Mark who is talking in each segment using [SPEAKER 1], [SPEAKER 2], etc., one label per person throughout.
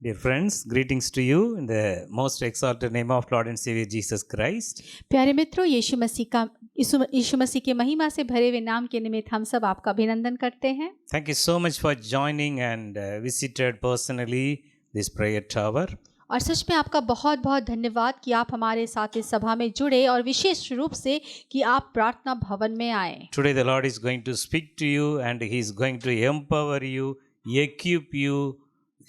[SPEAKER 1] Dear friends, greetings to you in the most exalted name of Lord and Savior Jesus Christ.
[SPEAKER 2] प्यारे मित्रों, यीशु मसीह के महिमा से भरे हुए नाम के निमित्त हम सब आपका अभिनंदन करते हैं।
[SPEAKER 1] Thank you so much for joining and visited personally this prayer tower.
[SPEAKER 2] और सच में आपका बहुत बहुत धन्यवाद कि आप हमारे साथ इस सभा में जुड़े और विशेष रूप से कि आप प्रार्थना भवन में आए।
[SPEAKER 1] Today the Lord is going to speak to you and He is going to empower you, equip you.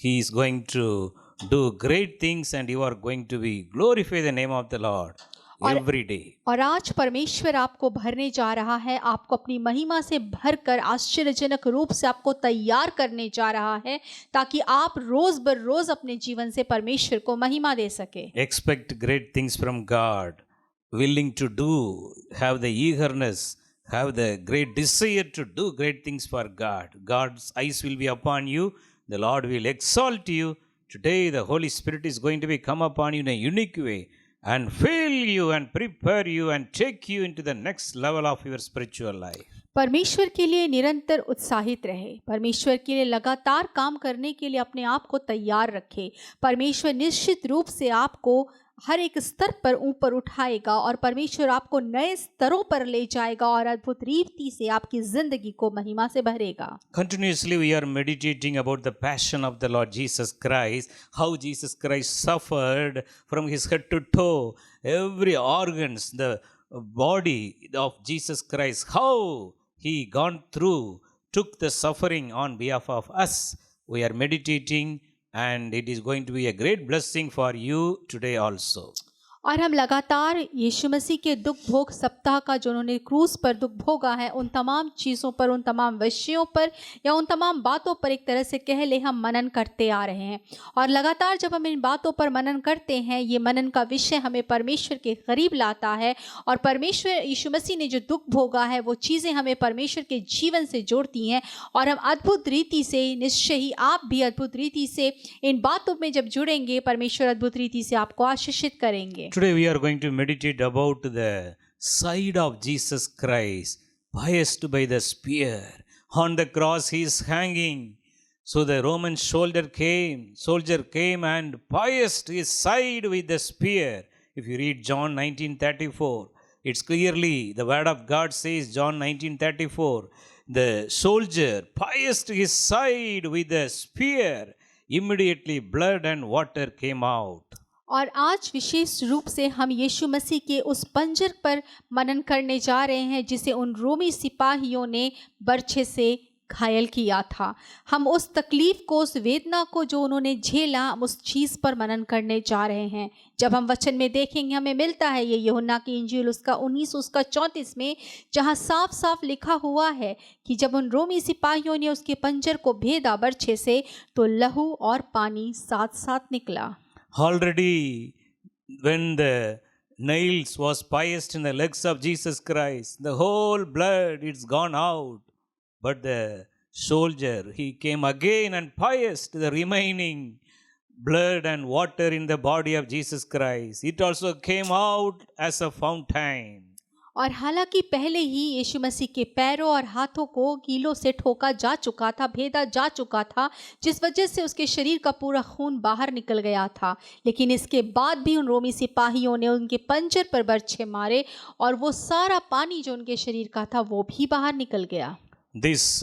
[SPEAKER 1] He is going to do great things and you are going to be glorify the name of the Lord every day.
[SPEAKER 2] और आज परमेश्वर आपको भरने जा रहा है, आपको अपनी महिमा से भरकर आश्चर्यजनक रूप से आपको तैयार करने जा रहा है ताकि आप रोज बर रोज अपने जीवन से परमेश्वर को महिमा दे सके।
[SPEAKER 1] Expect great things from God, willing to do, have the eagerness, have the great desire to do great things for God. God's eyes will be upon you. The Lord will exalt you. Today the Holy Spirit is going to be come upon you in a unique way and fill you and prepare you and take you into the next level of your spiritual life.
[SPEAKER 2] परमेश्वर के लिए निरंतर उत्साहित रहे, परमेश्वर के लिए लगातार काम करने के लिए अपने आप को तैयार रखे। परमेश्वर निश्चित रूप से आपको हर एक स्तर पर ऊपर उठाएगा और परमेश्वर आपको नए स्तरों पर ले जाएगा और अद्भुत रीति से आपकी जिंदगी को महिमा से भरेगा।
[SPEAKER 1] Continuously we are meditating about the passion of the Lord Jesus Christ, how Jesus Christ suffered from his head to toe, every organs, the body of Jesus Christ, how he gone through, took the suffering on behalf of us. We are meditating and it is going to be a great blessing for you today also.
[SPEAKER 2] और हम लगातार यीशु मसीह के दुख भोग सप्ताह का जो उन्होंने क्रूस पर दुख भोगा है उन तमाम चीज़ों पर, उन तमाम विषयों पर या उन तमाम बातों पर एक तरह से कह ले हम मनन करते आ रहे हैं। और लगातार जब हम इन बातों पर मनन करते हैं, ये मनन का विषय हमें परमेश्वर के करीब लाता है और परमेश्वर यीशु मसीह ने जो दुख भोगा है वो चीज़ें हमें परमेश्वर के जीवन से जोड़ती हैं और हम अद्भुत रीति से, निश्चय ही आप भी अद्भुत रीति से इन बातों में जब जुड़ेंगे, परमेश्वर अद्भुत रीति से आपको आशीषित करेंगे।
[SPEAKER 1] Today we are going to meditate about the side of Jesus Christ, pierced by the spear. On the cross he is hanging. So the Roman soldier came and pierced his side with the spear. If you read John 19:34, it's clearly the word of God says, John 19:34, the soldier pierced his side with the spear. Immediately blood and water came out.
[SPEAKER 2] और आज विशेष रूप से हम यीशु मसीह के उस पंजर पर मनन करने जा रहे हैं जिसे उन रोमी सिपाहियों ने बर्छे से घायल किया था। हम उस तकलीफ को, उस वेदना को जो उन्होंने झेला, हम उस चीज़ पर मनन करने जा रहे हैं। जब हम वचन में देखेंगे हमें मिलता है ये यूहन्ना की इंजील उसका 19 उसका 34 में, जहाँ साफ साफ लिखा हुआ है कि जब उन रोमी सिपाहियों ने उसके पंजर को भेदा बर्छे से तो लहू और पानी साथ साथ निकला।
[SPEAKER 1] Already when the nails was pierced in the legs of Jesus Christ, the whole blood it's gone out. But the soldier, he came again and pierced the remaining blood and water in the body of Jesus Christ. It also came out as a fountain.
[SPEAKER 2] और हालांकि पहले ही यीशु मसीह के पैरों और हाथों को कीलों से ठोका जा चुका था, भेदा जा चुका था, जिस वजह से उसके शरीर का पूरा खून बाहर निकल गया था, लेकिन इसके बाद भी उन रोमी सिपाहियों ने उनके पंजर पर बर्छे मारे और वो सारा पानी जो उनके शरीर का था वो भी बाहर निकल गया।
[SPEAKER 1] This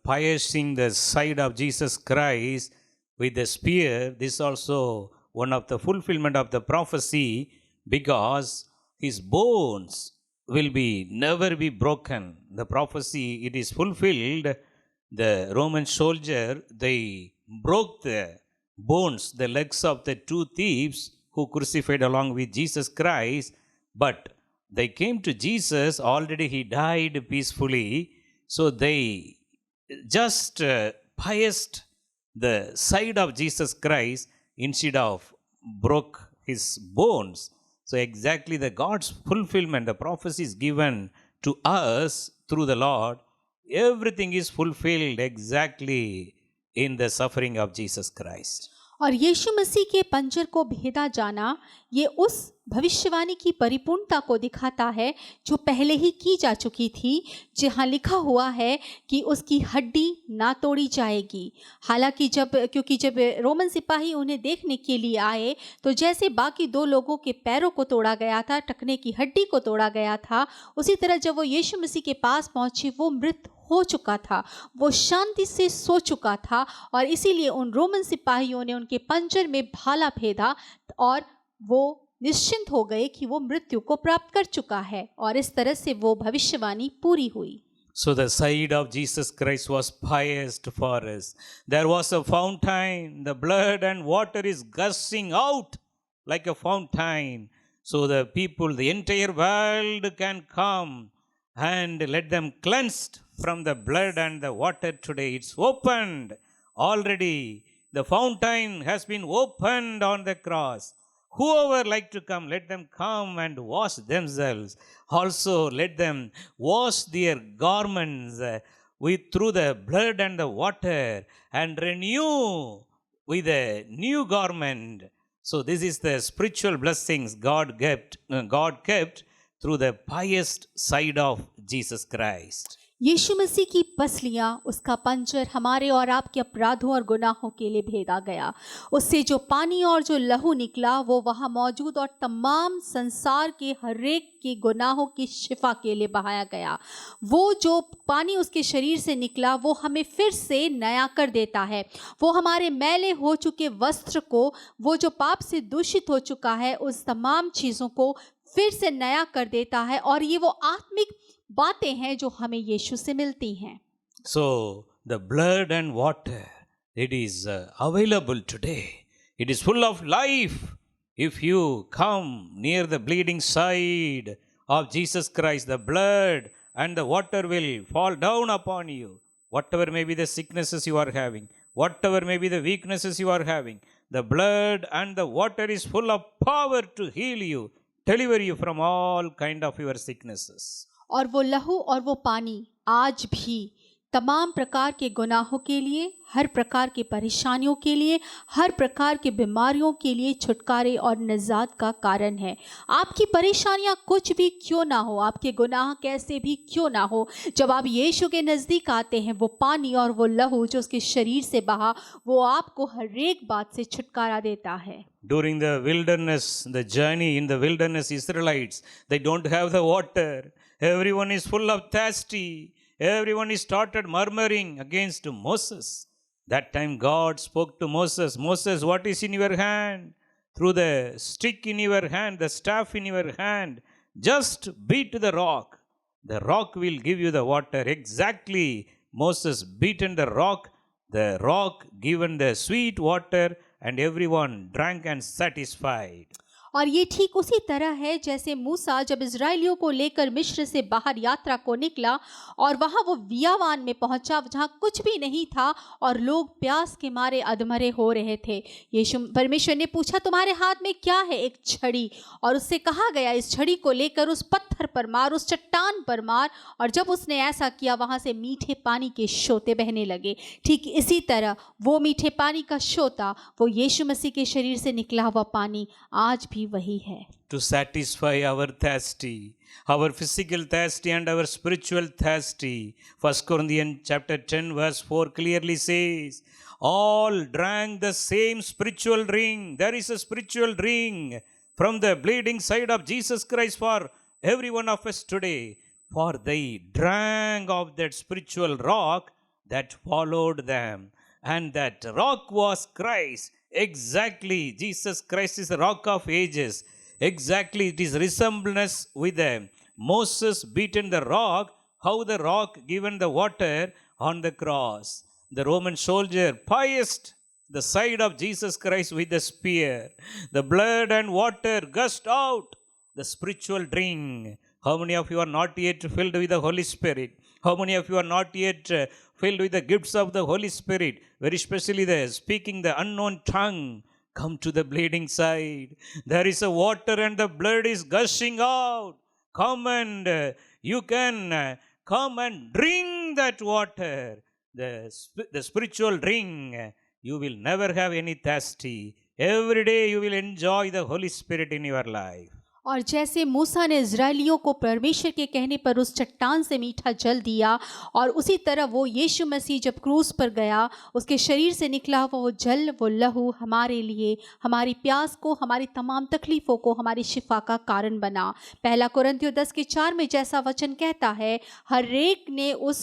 [SPEAKER 1] piercing the side of Jesus Christ with the spear, this also one of the fulfillment of the prophecy, because his bones will be never be broken. The prophecy, it is fulfilled. The Roman soldier, they broke the bones, the legs of the two thieves who crucified along with Jesus Christ, but they came to Jesus, already he died peacefully, so they just pierced the side of Jesus Christ instead of broke his bones. So exactly the God's fulfillment, the prophecy is given to us through the Lord. Everything is fulfilled exactly in the suffering of Jesus Christ.
[SPEAKER 2] और यीशु मसीह के पंजर को भेदा जाना ये उस भविष्यवाणी की परिपूर्णता को दिखाता है जो पहले ही की जा चुकी थी, जहाँ लिखा हुआ है कि उसकी हड्डी ना तोड़ी जाएगी। हालांकि जब रोमन सिपाही उन्हें देखने के लिए आए तो जैसे बाकी दो लोगों के पैरों को तोड़ा गया था, टखने की हड्डी को तोड़ा गया था, उसी तरह जब वो यीशु मसीह के पास पहुंचे वो मृत हो चुका था, वो शांति से सो चुका था। और इसीलिए उन रोमन सिपाहियों ने उनके पंजर में भाला फेंका और वो निश्चिंत हो गए कि वो मृत्यु को प्राप्त कर चुका है, और इस तरह से वो भविष्यवाणी पूरी हुई।
[SPEAKER 1] So the side of Jesus Christ was pierced for us. There was a fountain. The blood and water is gushing out like a fountain. So the people, the entire world can come and let them cleansed from the blood and the water today. It's opened already. The fountain has been opened on the cross. Whoever like to come, let them come and wash themselves. Also, let them wash their garments through the blood and the water and renew with a new garment. So, this is the spiritual blessings God kept through the pious side of Jesus Christ.
[SPEAKER 2] यीशु मसीह की पसलियाँ, उसका पंजर हमारे और आपके अपराधों और गुनाहों के लिए भेदा गया। उससे जो पानी और जो लहू निकला वो वहाँ मौजूद और तमाम संसार के हरेक के गुनाहों की शिफा के लिए बहाया गया। वो जो पानी उसके शरीर से निकला वो हमें फिर से नया कर देता है। वो हमारे मैले हो चुके वस्त्र को, वो जो पाप से दूषित हो चुका है, उस तमाम चीज़ों को फिर से नया कर देता है। और ये वो आत्मिक बातें हैं जो हमें यीशु से मिलती हैं।
[SPEAKER 1] So the blood and water, it is available today. It is full of life. If you come near the bleeding side of Jesus Christ, the blood and the water will fall down upon you. Whatever may be the sicknesses you are having, whatever may be the weaknesses you are having, the blood and the water is full of power to heal you, deliver you from all kind of your sicknesses.
[SPEAKER 2] और वो लहू और वो पानी आज भी तमाम प्रकार के गुनाहों के लिए, हर प्रकार की परेशानियों के लिए, हर प्रकार की बीमारियों के लिए छुटकारे और निजात का कारण है। आपकी परेशानियां कुछ भी क्यों ना हो, आपके गुनाह कैसे भी क्यों ना हो, जब आप यीशु के नज़दीक आते हैं, वो पानी और वो लहू जो उसके शरीर से बहा, वो आपको हर एक बात से छुटकारा देता है।
[SPEAKER 1] During the wilderness, the journey in the wilderness, Israelites, they don't have the water. Everyone is full of thirsty. Everyone is started murmuring against Moses. That time God spoke to Moses, Moses, what is in your hand? Through the stick in your hand, the staff in your hand, just beat the rock. The rock will give you the water. Exactly, Moses beaten the rock given the sweet water, and everyone drank and satisfied.
[SPEAKER 2] और ये ठीक उसी तरह है जैसे मूसा जब इज़राइलियों को लेकर मिस्र से बाहर यात्रा को निकला और वहाँ वो बियावान में पहुँचा जहाँ कुछ भी नहीं था और लोग प्यास के मारे अधमरे हो रहे थे। यीशु परमेश्वर ने पूछा, तुम्हारे हाथ में क्या है? एक छड़ी। और उससे कहा गया, इस छड़ी को लेकर उस पत्थर पर मार, उस चट्टान पर मार। और जब उसने ऐसा किया, वहाँ से मीठे पानी के सोते बहने लगे। ठीक इसी तरह वो मीठे पानी का सोता, वो यीशु मसीह के शरीर से निकला हुआ पानी आज भी वही है।
[SPEAKER 1] To satisfy our thirsty, our physical thirsty and our spiritual thirsty. 1 Corinthians chapter 10 verse 4 clearly says, all drank the same spiritual drink. There is a spiritual drink from the bleeding side of Jesus Christ for every one of us today. For they drank of that spiritual rock that followed them. And that rock was Christ. Exactly, Jesus Christ is the rock of ages. Exactly, it is resemblance with them. Moses beaten the rock, how the rock given the water on the cross. The Roman soldier pierced the side of Jesus Christ with the spear. The blood and water gushed out, the spiritual drink. How many of you are not yet filled with the Holy Spirit? How many of you are not yet filled with the gifts of the Holy Spirit? Very especially the speaking the unknown tongue. Come to the bleeding side. There is a water and the blood is gushing out. Come and you can come and drink that water. The spiritual drink. you will never have any thirsty. Every day you will enjoy the Holy Spirit in your life.
[SPEAKER 2] और जैसे मूसा ने इज़राइलियों को परमेश्वर के कहने पर उस चट्टान से मीठा जल दिया, और उसी तरह वो यीशु मसीह जब क्रूस पर गया, उसके शरीर से निकला हुआ वो जल, वो लहू हमारे लिए, हमारी प्यास को, हमारी तमाम तकलीफ़ों को, हमारी शिफा का कारण बना। पहला कुरिन्थियों 10:4 में जैसा वचन कहता है, हर एक ने उस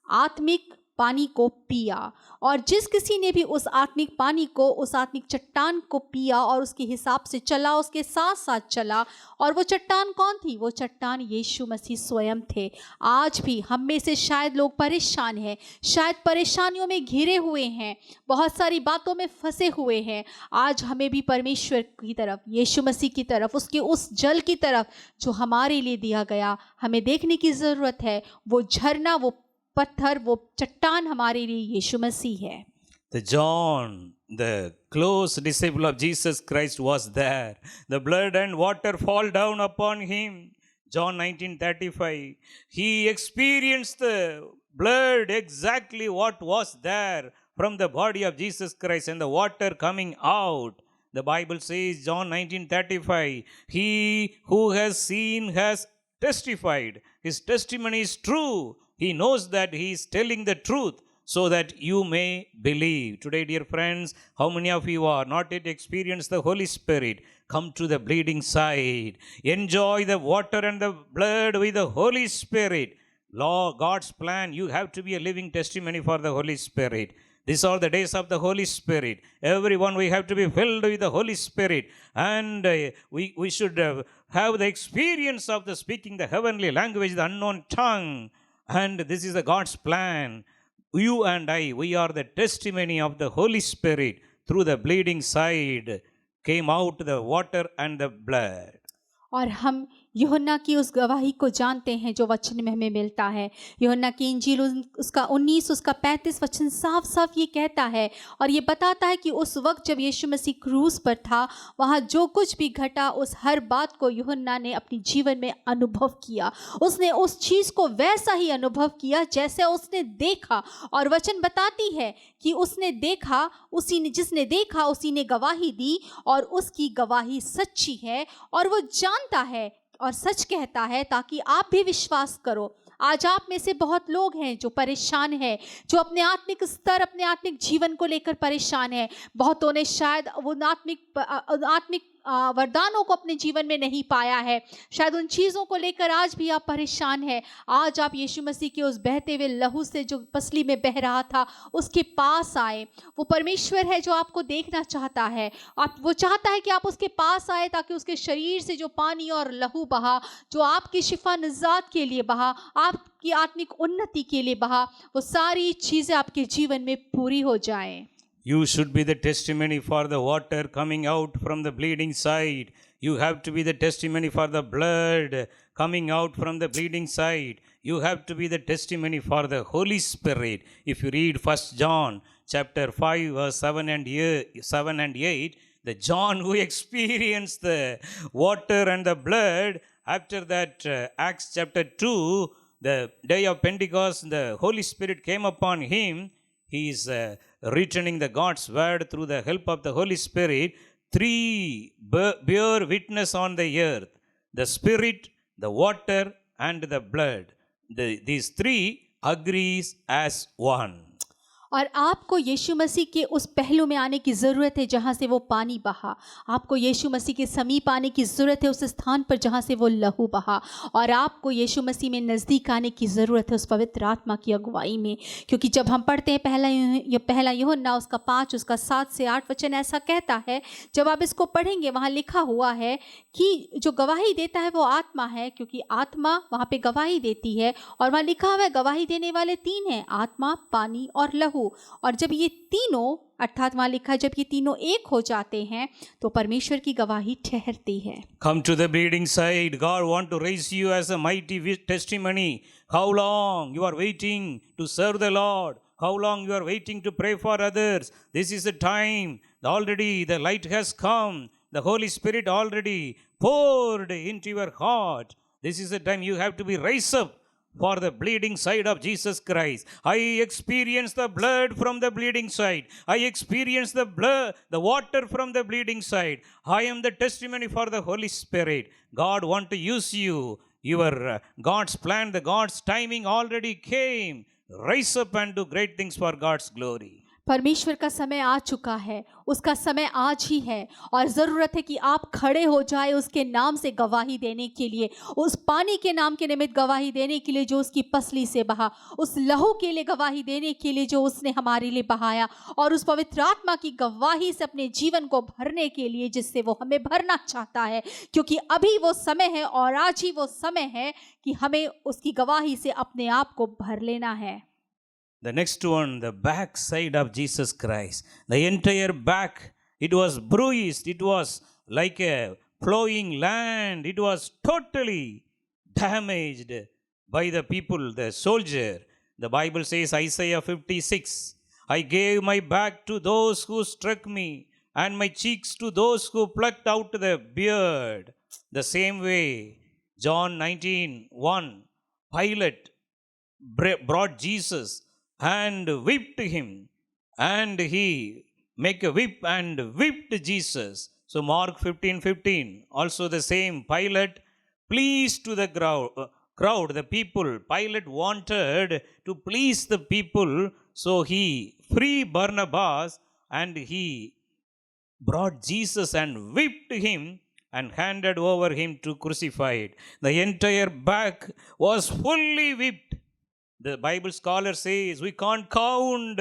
[SPEAKER 2] आत्मिक पानी को पिया, और जिस किसी ने भी उस आत्मिक पानी को, उस आत्मिक चट्टान को पिया और उसके हिसाब से चला, उसके साथ साथ चला। और वो चट्टान कौन थी? वो चट्टान यीशु मसीह स्वयं थे। आज भी हम में से शायद लोग परेशान हैं, शायद परेशानियों में घिरे हुए हैं, बहुत सारी बातों में फंसे हुए हैं। आज हमें भी परमेश्वर की तरफ, यीशु मसीह की तरफ, उसके उस जल की तरफ जो हमारे लिए दिया गया, हमें देखने की ज़रूरत है। वो झरना, वो पत्थर, वो चट्टान हमारे लिए यीशु मसीह है।
[SPEAKER 1] The John, the close disciple of Jesus Christ, was there. The blood and water fall down upon him. John 19:35. He experienced the blood, exactly what was there from the body of Jesus Christ, and the water coming out. The Bible says, John 19:35, he who has seen has testified. His testimony is true. He knows that he is telling the truth, so that you may believe. Today, dear friends, how many of you are not yet experienced the Holy Spirit? Come to the bleeding side. Enjoy the water and the blood with the Holy Spirit. Lord, God's plan, you have to be a living testimony for the Holy Spirit. These are the days of the Holy Spirit. Everyone, we have to be filled with the Holy Spirit. And we should have the experience of the speaking the heavenly language, the unknown tongue. And this is the God's plan. You and I, we are the testimony of the Holy Spirit. Through the bleeding side came out the water and the blood.
[SPEAKER 2] और हम यूहन्ना की उस गवाही को जानते हैं जो वचन में हमें मिलता है। यूहन्ना की इंजील उसका 19 उसका 35 वचन साफ साफ ये कहता है और ये बताता है कि उस वक्त जब यीशु मसीह क्रूस पर था, वहाँ जो कुछ भी घटा, उस हर बात को यूहन्ना ने अपने जीवन में अनुभव किया। उसने उस चीज़ को वैसा ही अनुभव किया जैसे उसने देखा, और वचन बताती है कि उसने देखा, उसी ने, जिसने देखा उसी ने गवाही दी, और उसकी गवाही सच्ची है और वो जानता है और सच कहता है, ताकि आप भी विश्वास करो। आज आप में से बहुत लोग हैं जो परेशान हैं, जो अपने आत्मिक स्तर, अपने आत्मिक जीवन को लेकर परेशान हैं। बहुतों ने शायद वो आत्मिक वरदानों को अपने जीवन में नहीं पाया है। शायद उन चीज़ों को लेकर आज भी आप परेशान हैं। आज आप यीशु मसीह के उस बहते हुए लहू से जो पसली में बह रहा था, उसके पास आए। वो परमेश्वर है जो आपको देखना चाहता है। वो चाहता है कि आप उसके पास आए, ताकि उसके शरीर से जो पानी और लहू बहा, जो आपकी शिफा निजात के लिए बहा, आपकी आत्मिक उन्नति के लिए बहा, वो सारी चीज़ें आपके जीवन में पूरी हो जाएं।
[SPEAKER 1] You should be the testimony for the water coming out from the bleeding side. You have to be the testimony for the blood coming out from the bleeding side. You have to be the testimony for the Holy Spirit. If you read 1 John chapter 5 verse 7 and 8, the John who experienced the water and the blood, after that Acts chapter 2, the day of Pentecost, the Holy Spirit came upon him. He is returning the God's word through the help of the Holy Spirit. Three bear witness on the earth: the Spirit, the water, and the blood. These three agrees as one.
[SPEAKER 2] और आपको यीशु मसीह के उस पहलू में आने की ज़रूरत है जहाँ से वो पानी बहा। आपको यीशु मसीह के समीप आने की ज़रूरत है, उस स्थान पर जहाँ से वो लहू बहा। और आपको यीशु मसीह में नज़दीक आने की ज़रूरत है उस पवित्र आत्मा की अगुवाई में। क्योंकि जब हम पढ़ते हैं पहला यूहन्ना उसका 5 उसका 7 से 8 वचन ऐसा कहता है, जब आप इसको पढ़ेंगे वहाँ लिखा हुआ है कि जो गवाही देता है वो आत्मा है, क्योंकि आत्मा वहाँ पे गवाही देती है। और वहाँ लिखा हुआ है गवाही देने वाले 3 हैं, आत्मा, पानी और लहू। और जब ये तीनों, अर्थात वहाँ लिखा है जब ये तीनों एक हो जाते हैं तो परमेश्वर की गवाही ठहरती है।
[SPEAKER 1] Come to the bleeding side. God want to raise you as a mighty testimony. How long you are waiting to serve the Lord? How long you are waiting to pray for others? This is the time. Already the light has come. The Holy Spirit already poured into your heart. This is the time you have to be raised up for the bleeding side of Jesus Christ. I experience the blood from the bleeding side. I experience the blood, the water from the bleeding side. I am the testimony for the Holy Spirit. God want to use you. Your God's plan, the God's timing already came. Rise up and do great things for God's glory.
[SPEAKER 2] परमेश्वर का समय आ चुका है, उसका समय आज ही है और ज़रूरत है कि आप खड़े हो जाए उसके नाम से गवाही देने के लिए, उस पानी के नाम के निमित्त गवाही देने के लिए जो उसकी पसली से बहा, उस लहू के लिए गवाही देने के लिए जो उसने हमारे लिए बहाया, और उस पवित्र आत्मा की गवाही से अपने जीवन को भरने के लिए जिससे वो हमें भरना चाहता है, क्योंकि अभी वो समय है और आज ही वो समय है कि हमें उसकी गवाही से अपने आप को भर लेना है।
[SPEAKER 1] The next one, the back side of Jesus Christ. The entire back, it was bruised. It was like a flowing land. It was totally damaged by the people, the soldier. The Bible says, Isaiah 56, I gave my back to those who struck me, and my cheeks to those who plucked out the beard. The same way, John 19:1, Pilate brought Jesus and whipped him, and he make a whip and whipped Jesus. So Mark 15:15, also the same. Pilate pleased to the crowd, the people. Pilate wanted to please the people, so he freed Barnabas and he brought Jesus and whipped him and handed over him to crucified. The entire back was fully whipped. The Bible scholar says we can't count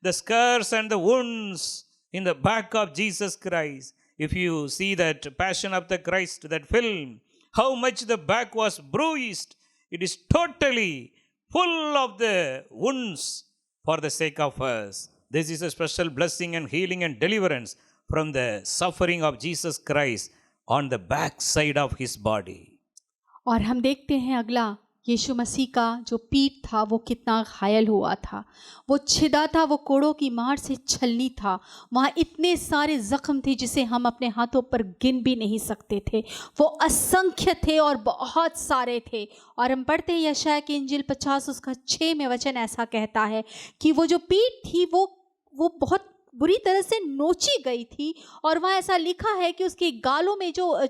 [SPEAKER 1] the scars and the wounds in the back of Jesus Christ. If you see that Passion of the Christ, that film, how much the back was bruised, it is totally full of the wounds for the sake of us. This is a special blessing and healing and deliverance from the suffering of Jesus Christ on the back side of his body.
[SPEAKER 2] और हम देखते हैं अगला, यीशु मसीह का जो पीठ था वो कितना घायल हुआ था, वो छिदा था, वो कोड़ों की मार से छलनी था, वहाँ इतने सारे जख्म थे जिसे हम अपने हाथों पर गिन भी नहीं सकते थे, वो असंख्य थे और बहुत सारे थे। और हम पढ़ते हैं यशायाह की इंजील 50 उसका 6 में वचन ऐसा कहता है कि वो जो पीठ थी वो बहुत बुरी तरह से नोची गई थी, और वहाँ ऐसा लिखा है कि उसके गालों में जो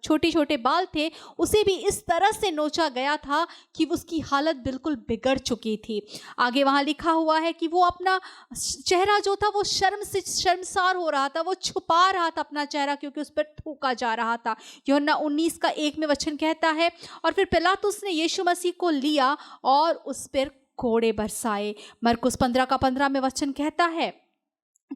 [SPEAKER 2] छोटे छोटे बाल थे उसे भी इस तरह से नोचा गया था कि उसकी हालत बिल्कुल बिगड़ चुकी थी। आगे वहाँ लिखा हुआ है कि वो अपना चेहरा जो था वो शर्मसार हो रहा था, वो छुपा रहा था अपना चेहरा क्योंकि उस पर थूका जा रहा था। यूहन्ना 19 का 1 में वचन कहता है, और फिर पिलातुस ने यीशु मसीह को लिया और उस पर कोड़े बरसाए। मरकुस 15 का 15 में वचन कहता है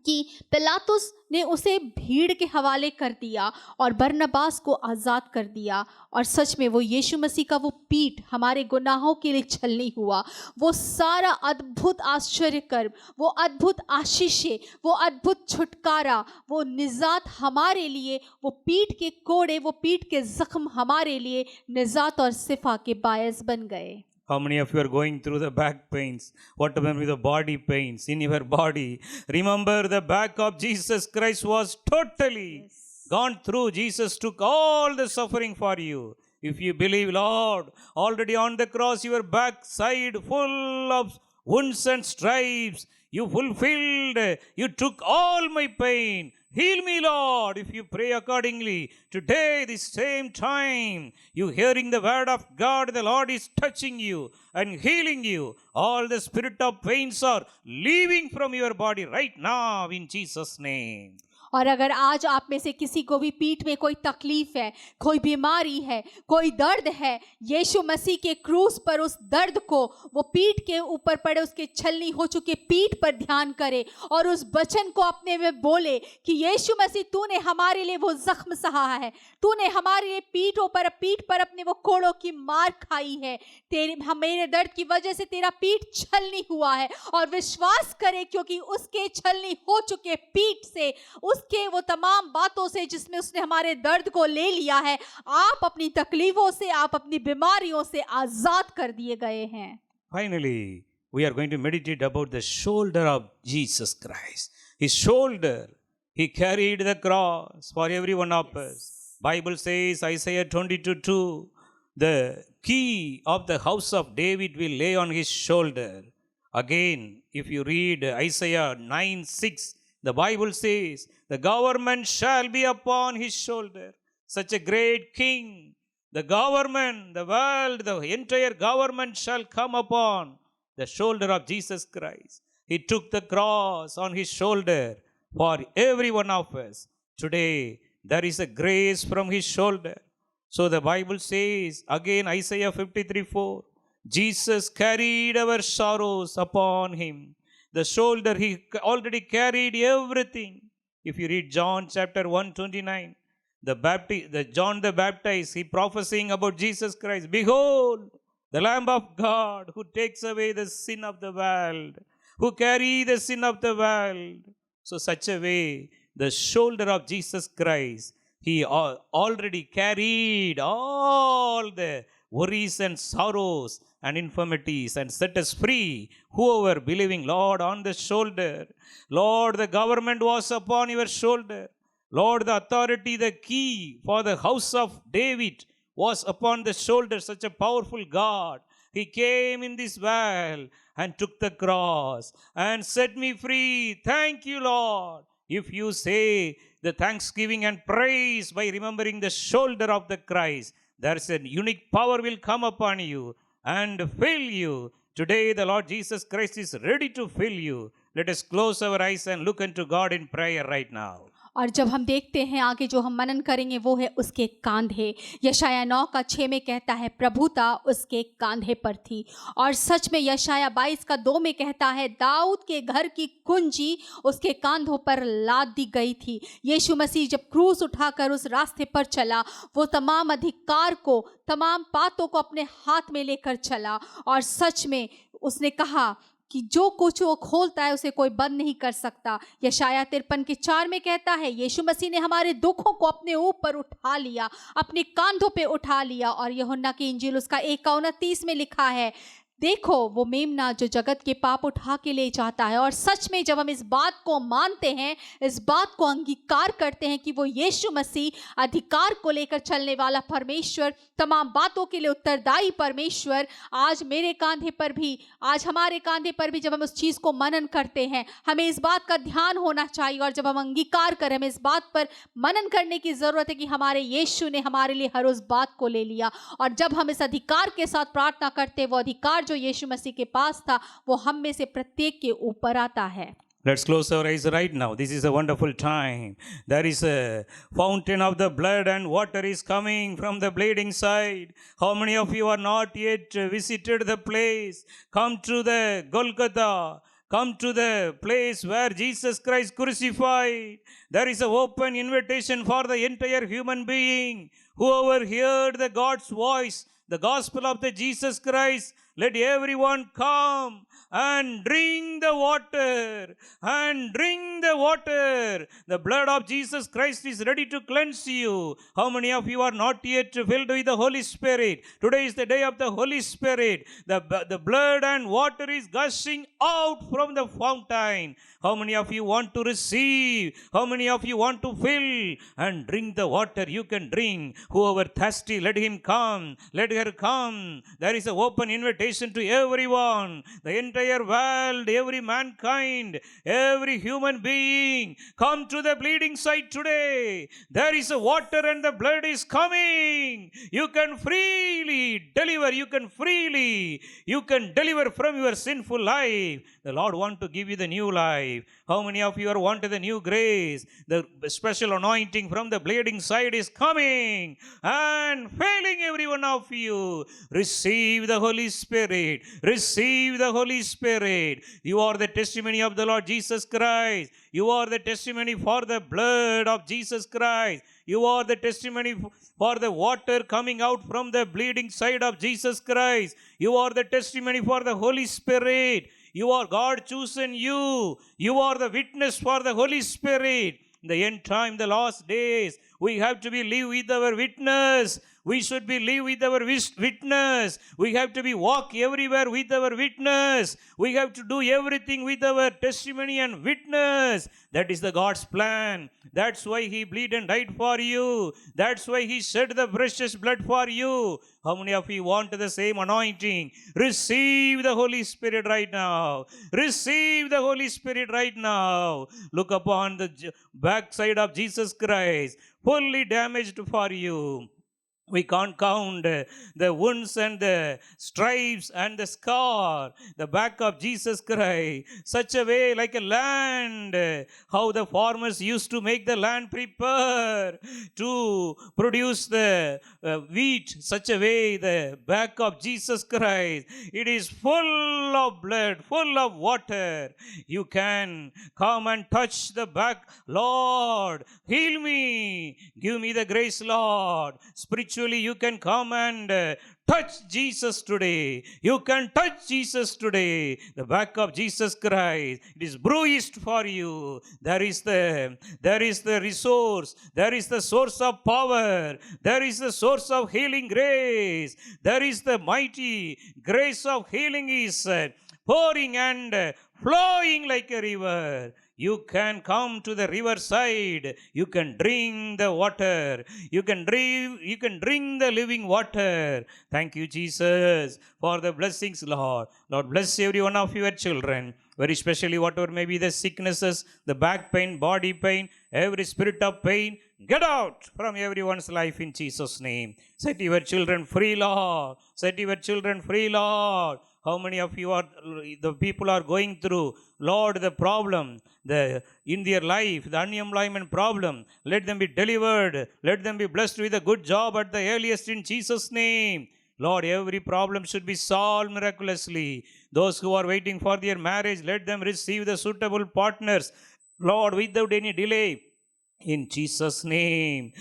[SPEAKER 2] कि पिलातुस ने उसे भीड़ के हवाले कर दिया और बरनबास को आज़ाद कर दिया। और सच में वो यीशु मसीह का वो पीठ हमारे गुनाहों के लिए छलनी हुआ, वो सारा अद्भुत आश्चर्य कर्म, वो अद्भुत आशीषें, वो अद्भुत छुटकारा, वो निजात हमारे लिए, वो पीठ के कोड़े, वो पीठ के जख्म हमारे लिए निजात और शिफा के बायस बन गए।
[SPEAKER 1] How many of you are going through the back pains? What about with the body pains in your body? Remember, the back of Jesus Christ was totally gone through. Jesus took all the suffering for you. If you believe, Lord, already on the cross, your back side full of wounds and stripes, you fulfilled, you took all my pain. Heal me, Lord, if you pray accordingly. Today, this same time, you hearing the word of God, the Lord is touching you and healing you. All the spirit of pains are leaving from your body right now in Jesus' name.
[SPEAKER 2] और अगर आज आप में से किसी को भी पीठ में कोई तकलीफ है, कोई बीमारी है, कोई दर्द है, यीशु मसीह के क्रूस पर उस दर्द को, वो पीठ के ऊपर पड़े उसके छलनी हो चुके पीठ पर ध्यान करे और उस वचन को अपने में बोले कि यीशु मसीह तूने हमारे लिए वो जख्म सहा है, तूने हमारे लिए पीठ पर अपने वो कोड़ों की मार खाई है, मेरे दर्द की वजह से तेरा पीठ छलनी हुआ है। और विश्वास करे क्योंकि उसके छलनी हो चुके पीठ से, उसके वो तमाम बातों से जिसमें उसने हमारे दर्द को ले लिया है, आप अपनी तकलीफों से, आप अपनी बीमारियों से आजाद कर दिए गए हैं।
[SPEAKER 1] Finally, we are going to meditate about the shoulder of Jesus Christ. His shoulder, he carried the cross for every one of us. Bible says, Isaiah 22:2, the key of the house of David will lay on his shoulder. Again, if you read Isaiah 9:6, the Bible says, the government shall be upon his shoulder. Such a great king. The government, the world, the entire government shall come upon the shoulder of Jesus Christ. He took the cross on his shoulder for every one of us. Today, there is a grace from his shoulder. So the Bible says, again, Isaiah 53:4, Jesus carried our sorrows upon him. The shoulder, he already carried everything. If you read John chapter 1:29, John the Baptist, he prophesying about Jesus Christ. Behold, the Lamb of God who takes away the sin of the world, who carry the sin of the world. So such a way, the shoulder of Jesus Christ, he already carried all the worries and sorrows and infirmities and set us free. Whoever believing, Lord, on the shoulder. Lord, the government was upon your shoulder. Lord, the authority, the key for the house of David was upon the shoulder. Such a powerful God. He came in this world and took the cross and set me free. Thank you, Lord. If you say the thanksgiving and praise by remembering the shoulder of the Christ, there's a unique power will come upon you and fill you. Today, the Lord Jesus Christ is ready to fill you. Let us close our eyes and look unto God in prayer right now.
[SPEAKER 2] और जब हम देखते हैं आगे जो हम मनन करेंगे वो है उसके कांधे। यशाया 9:6 में कहता है प्रभुता उसके कांधे पर थी। और सच में यशाया 22:2 में कहता है दाऊद के घर की कुंजी उसके कांधों पर लाद दी गई थी। यीशु मसीह जब क्रूस उठाकर उस रास्ते पर चला, वो तमाम अधिकार को, तमाम बातों को अपने हाथ में लेकर चला। और सच में उसने कहा कि जो कुछ वो खोलता है उसे कोई बंद नहीं कर सकता। यशाया 53:4 में कहता है यीशु मसीह ने हमारे दुखों को अपने ऊपर उठा लिया, अपने कांधों पे उठा लिया। और यूहन्ना की इंजील उसका 1:29 में लिखा है देखो वो मेमना जो जगत के पाप उठा के ले जाता है। और सच में जब हम इस बात को मानते हैं, इस बात को अंगीकार करते हैं कि वो यीशु मसीह अधिकार को लेकर चलने वाला परमेश्वर, तमाम बातों के लिए उत्तरदायी परमेश्वर, आज मेरे कांधे पर भी, आज हमारे कांधे पर भी जब हम उस चीज़ को मनन करते हैं, हमें इस बात का ध्यान होना चाहिए। और जब हम अंगीकार करें, हमें इस बात पर मनन करने की ज़रूरत है कि हमारे यीशु ने हमारे लिए हर उस बात को ले लिया। और जब हम इस अधिकार के साथ प्रार्थना करते हैं, वो अधिकार जो यीशु मसीह के पास था वो हम में से प्रत्येक के ऊपर आता है।
[SPEAKER 1] Let's close our eyes right now. This is a wonderful time. There is a fountain of the blood and water is coming from the bleeding side. How many of you are not yet visited the place? Come to the Golgotha. Come to the place where Jesus Christ crucified. There is an open invitation for the entire human being. Whoever heard the God's voice, the gospel of the Jesus Christ, let everyone come and drink the water, and drink the water. The blood of Jesus Christ is ready to cleanse you. How many of you are not yet filled with the Holy Spirit? Today is the day of the Holy Spirit. The blood and water is gushing out from the fountain. How many of you want to receive? How many of you want to fill and drink the water? You can drink. Whoever thirsty, let him come. Let her come. There is an open invitation to everyone. The entire world, every mankind, every human being, come to the bleeding side today. There is a water and the blood is coming. You can freely deliver. You can deliver from your sinful life. The Lord wants to give you the new life. How many of you are wanting the new grace? The special anointing from the bleeding side is coming and filling every one of you. Receive the Holy Spirit. Receive the Holy Spirit. You are the testimony of the Lord Jesus Christ. You are the testimony for the blood of Jesus Christ. You are the testimony for the water coming out from the bleeding side of Jesus Christ. You are the testimony for the Holy Spirit. You are God chosen you. You are the witness for the Holy Spirit. In the end time, the last days, we have to be live with our witness. We should be live with our witness. We have to be walk everywhere with our witness. We have to do everything with our testimony and witness. That is the God's plan. That's why He bled and died for you. That's why He shed the precious blood for you. How many of you want the same anointing? Receive the Holy Spirit right now. Receive the Holy Spirit right now. Look upon the backside of Jesus Christ, fully damaged for you. We can't count the wounds and the stripes and the scar, the back of Jesus Christ, such a way like a land, how the farmers used to make the land prepare to produce the wheat, such a way the back of Jesus Christ, it is full of blood, full of water. You can come and touch the back. Lord, heal me, give me the grace, Lord. Spiritually, you can come and touch Jesus today. You can touch Jesus today. The back of Jesus Christ, it is bruised for you. There is the resource. There is the source of power. There is the source of healing grace. There is the mighty grace of healing is pouring and flowing like a river. You can come to the riverside. You can drink the water. You can drink the living water. Thank you, Jesus, for the blessings, Lord. Lord, bless every one of your children. Very especially whatever may be the sicknesses, the back pain, body pain, every spirit of pain, get out from everyone's life in Jesus' name. Set your children free, Lord. Set your children free, Lord. How many of you are, the people are going through, Lord, the problem, in their life, the unemployment problem. Let them be delivered. Let them be blessed with a good job at the earliest in Jesus' name. Lord, every problem should be solved miraculously. Those who are waiting for their marriage, let them receive the suitable partners, Lord, without any delay. In Jesus' name,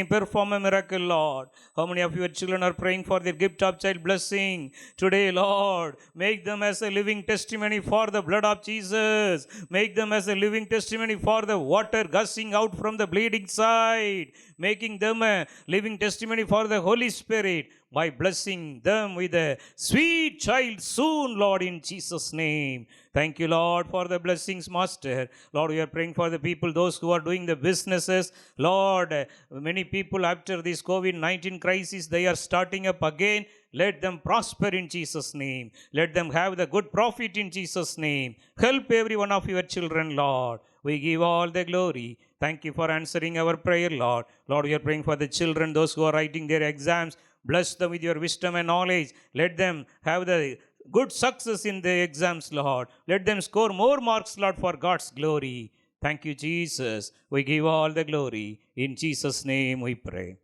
[SPEAKER 1] perform a miracle, Lord. How many of your children are praying for their gift of child blessing today, Lord? Make them as a living testimony for the blood of Jesus. Make them as a living testimony for the water gushing out from the bleeding side. Making them a living testimony for the Holy Spirit by blessing them with a sweet child soon, Lord, in Jesus' name. Thank you, Lord, for the blessings, Master. Lord, we are praying for the people, those who are doing the businesses. Lord, many people after this COVID-19 crisis, they are starting up again. Let them prosper in Jesus' name. Let them have the good profit in Jesus' name. Help every one of your children, Lord. We give all the glory. Thank you for answering our prayer, Lord. Lord, we are praying for the children, those who are writing their exams. Bless them with your wisdom and knowledge. Let them have the good success in the exams, Lord. Let them score more marks, Lord, for God's glory. Thank you, Jesus. We give all the glory. In Jesus' name we pray.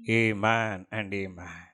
[SPEAKER 1] Amen and amen.